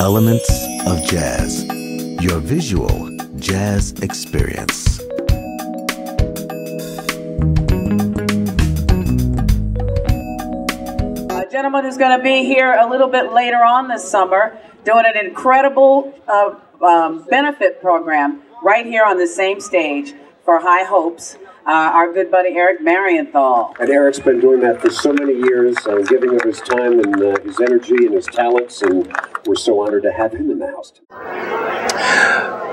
Elements of Jazz, your visual jazz experience. A gentleman who's going to be here a little bit later on this summer doing an incredible benefit program right here on the same stage for High Hopes. Our good buddy Eric Marienthal. And Eric's been doing that for so many years, giving of his time and his energy and his talents, and we're so honored to have him in the house.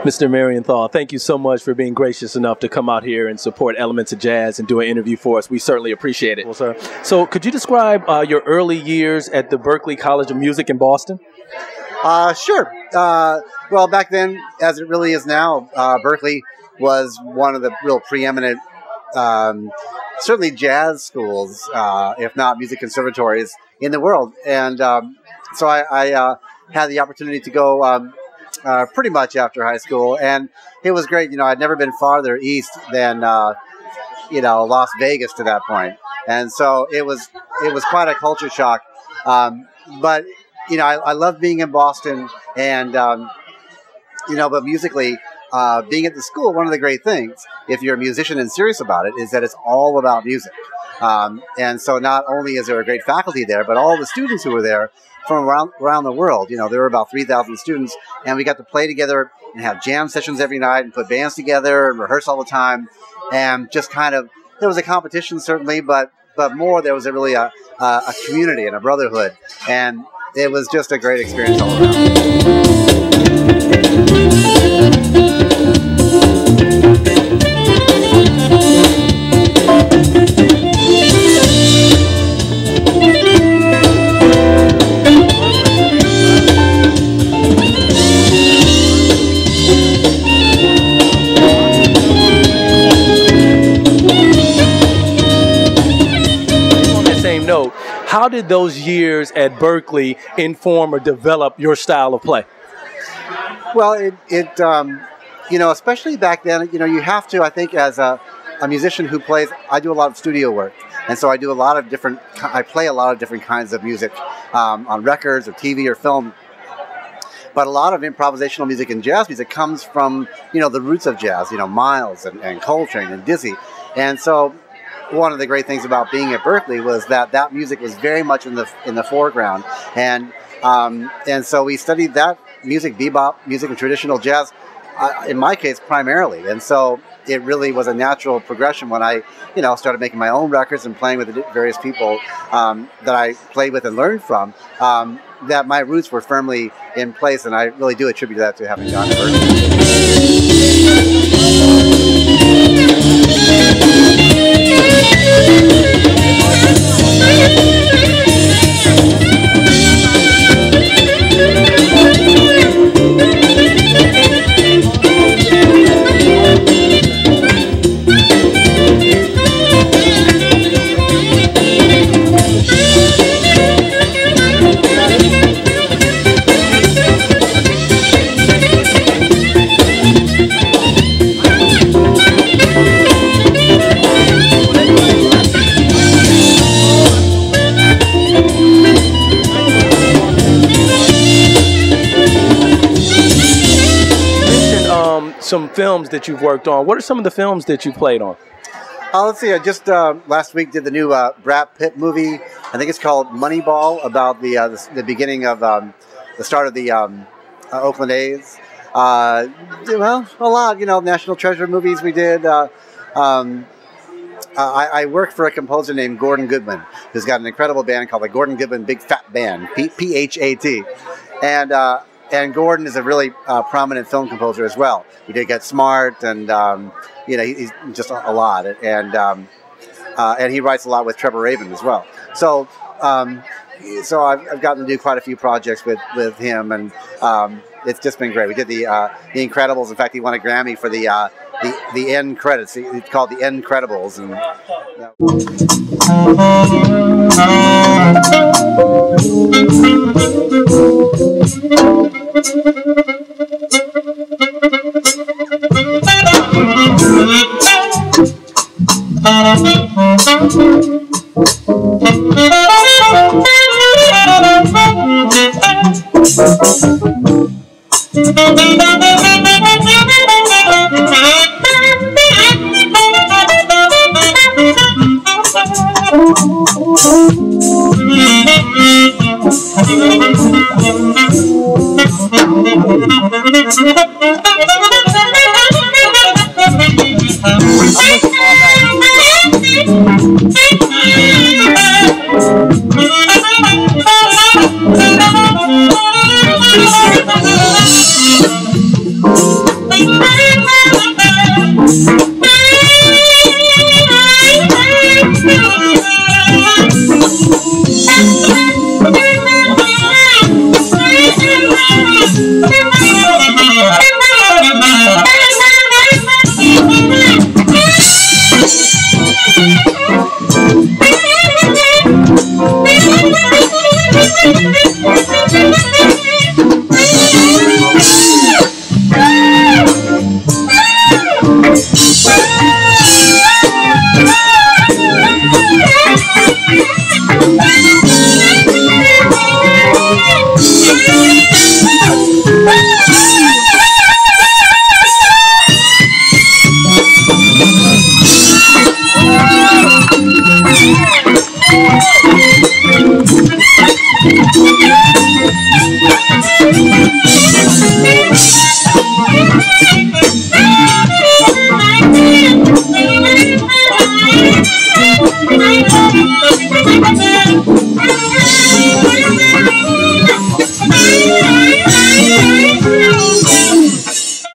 Mr. Marienthal, thank you so much for being gracious enough to come out here and support Elements of Jazz and do an interview for us. We certainly appreciate it. Well, sir. So could you describe your early years at the Berklee College of Music in Boston? Sure. Well, back then, as it really is now, Berklee was one of the real preeminent certainly jazz schools, if not music conservatories in the world. And so I had the opportunity to go pretty much after high school. And it was great. You know, I'd never been farther east than, Las Vegas to that point. And so it was quite a culture shock. But, I love being in Boston and, but musically, being at the school, one of the great things, if you're a musician and serious about it, is that it's all about music. And so not only is there a great faculty there, but all the students who were there from around the world. There were about 3,000 students, and we got to play together and have jam sessions every night and put bands together and rehearse all the time. And just kind of, there was a competition certainly, but more, there was really a community and a brotherhood. And it was just a great experience all around. How did those years at Berklee inform or develop your style of play? Well, especially back then, you have to, I think, as a musician who plays, I do a lot of studio work. And so I play a lot of different kinds of music on records or TV or film. But a lot of improvisational music and jazz music comes from, the roots of jazz, Miles and Coltrane and Dizzy. And so one of the great things about being at Berklee was that music was very much in the foreground, and so we studied that music, bebop music, and traditional jazz. In my case, primarily, and so it really was a natural progression when I, started making my own records and playing with the various people that I played with and learned from. That my roots were firmly in place, and I really do attribute that to having gone to Berklee. Some films that you've worked on. What are some of the films that you've played on? Let's see. I just last week did the new Brad Pitt movie. I think it's called Moneyball, about the beginning of the start of the Oakland A's. Well, a lot. National Treasure movies we did. I work for a composer named Gordon Goodwin, who's got an incredible band called the Gordon Goodwin Big Fat Band, PHAT. And Gordon is a really prominent film composer as well. He did Get Smart, and he's just a lot. And he writes a lot with Trevor Rabin as well. So I've gotten to do quite a few projects with him, and it's just been great. We did the Incredibles. In fact, he won a Grammy for the end credits. It's called the End Credibles, and. Yeah.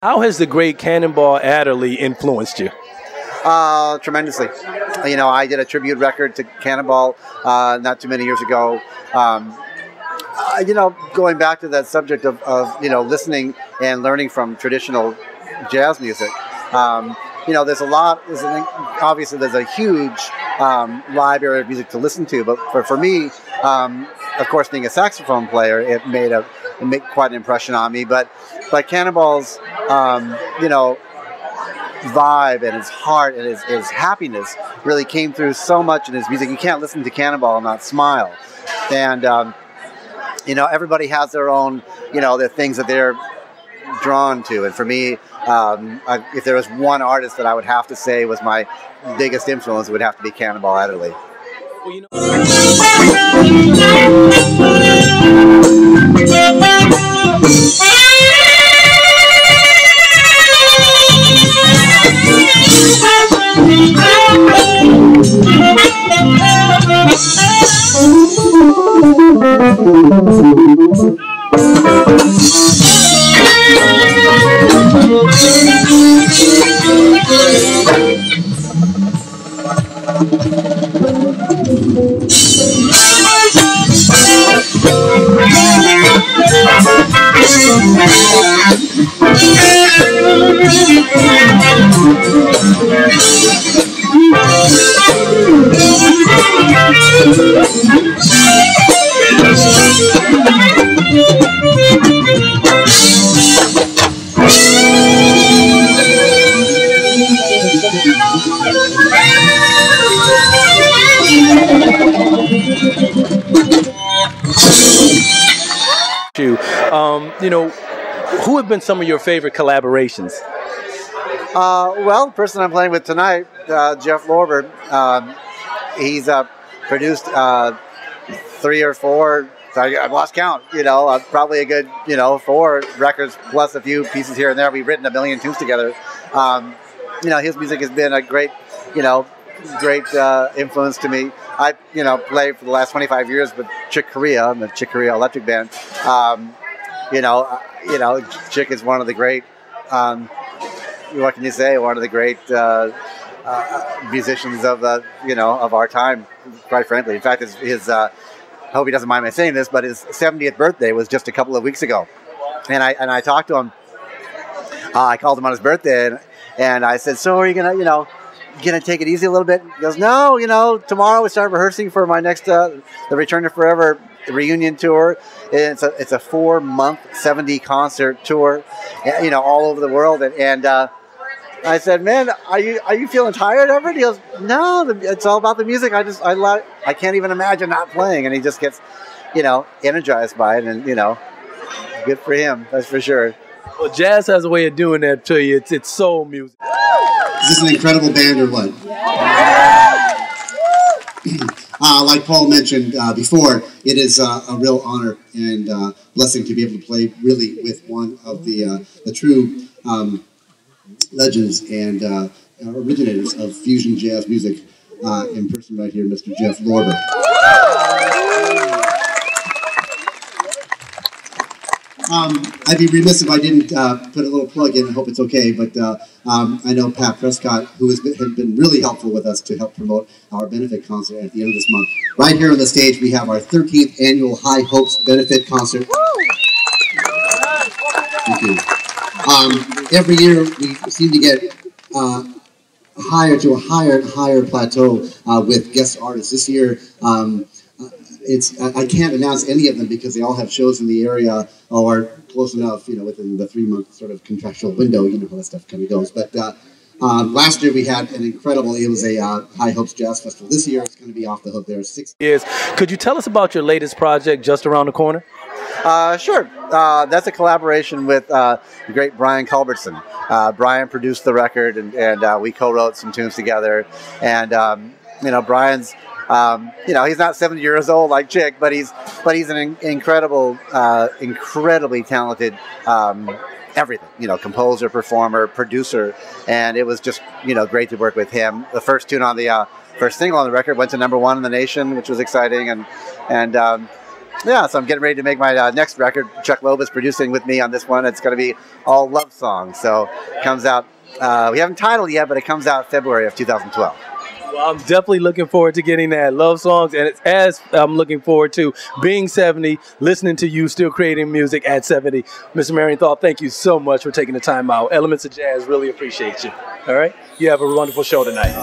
How has the great Cannonball Adderley influenced you? Tremendously. You know, I did a tribute record to Cannonball not too many years ago. You know, going back to that subject of you know, listening and learning from traditional jazz music. You know, there's a lot. Obviously, there's a huge library of music to listen to. But for me, of course, being a saxophone player, it made quite an impression on me. But Cannonball's, you know, vibe and his heart and his happiness really came through so much in his music. You can't listen to Cannonball and not smile. And you know, everybody has their own, you know, the things that they're drawn to. And for me, if there was one artist that I would have to say was my biggest influence, it would have to be Cannonball Adderley. Well, you know you know, who have been some of your favorite collaborations? Well, the person I'm playing with tonight, Jeff Lorber, he's produced 3 or 4, I've lost count, you know, probably a good, you know, 4 records plus a few pieces here and there. We've written 1 million tunes together. You know, his music has been a great, you know, influence to me. I, you know, played for the last 25 years with Chick Corea and the Chick Corea Electric Band. You know, Chick is one of the great, what can you say? One of the great musicians of you know, of our time, quite frankly. In fact, his I hope he doesn't mind me saying this, but his 70th birthday was just a couple of weeks ago, and I talked to him. I called him on his birthday, and I said, "So are you gonna take it easy a little bit?" He goes, "No, you know, tomorrow we start rehearsing for my next the Return to Forever reunion tour. It's a 4-month 70 concert tour, you know, all over the world." And I said, "Man, are you feeling tired of it?" He goes, "No, it's all about the music. I can't even imagine not playing." And he just gets, you know, energized by it, and you know, good for him, that's for sure. Well, jazz has a way of doing that to you. It's soul music. Is this an incredible band or what? Like Paul mentioned before, it is a real honor and blessing to be able to play really with one of the true legends and originators of fusion jazz music in person right here, Mr. Jeff Lorber. I'd be remiss if I didn't put a little plug in. I hope it's okay, but I know Pat Prescott, who has been really helpful with us to help promote our benefit concert at the end of this month. Right here on the stage, we have our 13th annual High Hopes benefit concert. Thank you. Every year, we seem to get higher to a higher and higher plateau with guest artists. This year, I can't announce any of them because they all have shows in the area or close enough, within the 3-month sort of contractual window. You know how that stuff kind of goes. But last year we had an incredible, it was a High Hopes Jazz Festival. This year it's going to be off the hook. There are 6 years. Could you tell us about your latest project just around the corner? Sure. That's a collaboration with the great Brian Culbertson. Brian produced the record, and we co-wrote some tunes together. And Brian's, he's not 70 years old like Chick, but he's an incredible, incredibly talented everything. Composer, performer, producer, and it was just great to work with him. The first tune on the first single on the record went to #1 in the nation, which was exciting, and so I'm getting ready to make my next record. Chuck Loeb is producing with me on this one. It's going to be all love songs. So it comes out, we haven't titled yet, but it comes out February of 2012. Well, I'm definitely looking forward to getting that love songs, and it's as I'm looking forward to being 70, listening to you still creating music at 70. Mr. Marienthal, thank you so much for taking the time out. Elements of Jazz really appreciate you. All right? You have a wonderful show tonight.